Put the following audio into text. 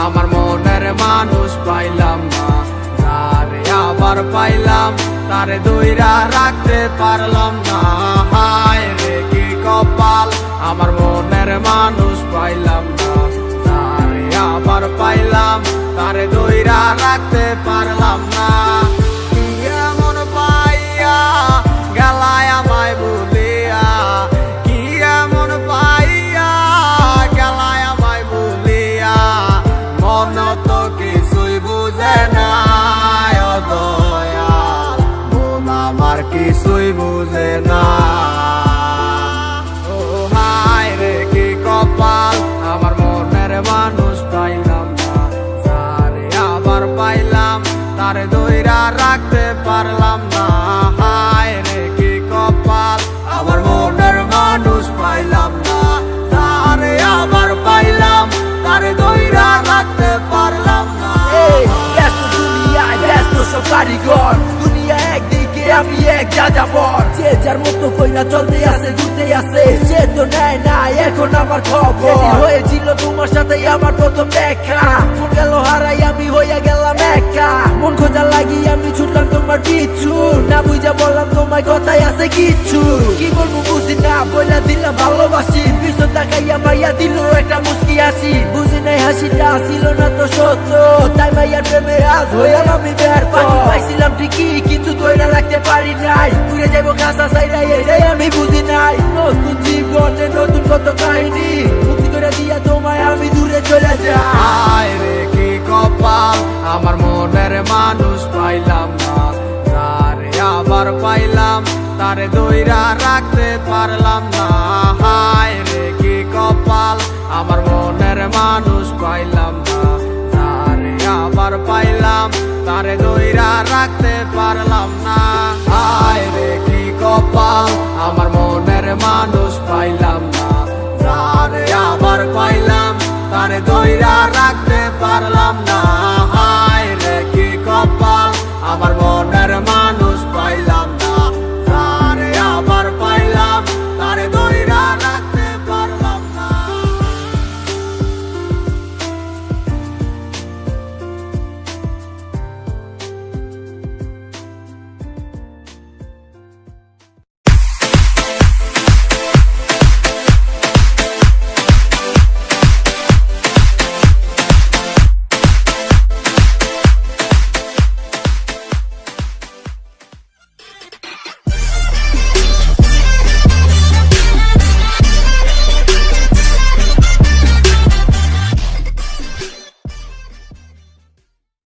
আমার মনের মানুষ পাইলাম না, তারে আবার পাইলাম, তারে দইরা রাখতে পারলাম না। হায় রে কি কপাল, আমার মনের মানুষ পাইলাম না, তারে আবার পাইলাম, তারে দইরা রাখতে পারলাম না। এমন পাইয়া গেলায় আমায় ভুলিয়া, কি এমন পাইয়া গেলায় আমায় ভুলিয়া, মন তো কিছুই বুঝে না ও দয়াল, মন আমার কিছুই বুঝে না। ও হায় রে কি কপাল, আমার মনের মানুষ পাইলাম না, তারে আবার পাইলাম, তারে দইরা রাখতে পারলাম না। হায় রে কি কপাল, আমার মনের মানুষ পাইলাম না, তারে আবার পাইলাম, তারে দইরা রাখতে পারলাম না। ব্যস্ত দুনিয়ায় ব্যস্ত সব কারিগর, দুনিয়া একদিকে আমি এক যাযাবর, যে যার মতো কইরা চলতে আছে ঘুরতে আছে, সে তো নেয় না এখন আমার খবর। হয়েছিল তোমার সাথে আমার প্রথম দেখা, মন গেল হারাই আমি হইয়া গেলাম একা, মন খোঁজা লাগি আমি ছুটলাম তোমার পিছু, না বুঝা বললাম তোমার কথাই আছে কিছু, কি বলবো বুঝি না বইলা দিলাম ভালোবাসি, পিছন তাকাইয়া মাইয়া দিল একটা মুস্কি হাসি, বুঝি নাই হাসিটা ছিল না তো সত্য, তাই মাইয়ার প্রেমে আজ হইলাম আমি ব্যর্থ। পাইছিলাম ঠিকই কিন্তু ধইরা রাখতে পারি নাই, ঘুরে যাইবো কাঁচা চাইরা এটাই আমি বুঝি নাই। নতুন জীবনে নতুন কত কাহিনী, মুক্তি করে দিয়া তোমায় আমি দূরে চলে যাই। হায় রে কি কপাল, আমার মনের মানুষ পাইলাম না, তারে আবার পাইলাম, তারে দইরা রাখতে পারলাম না। হায় রে কি কপাল, আমার মনের মানুষ পাইলাম না, তারে আবার পাইলাম, তারে দইরা রাখতে পারলাম না। হায় রে কি কপাল।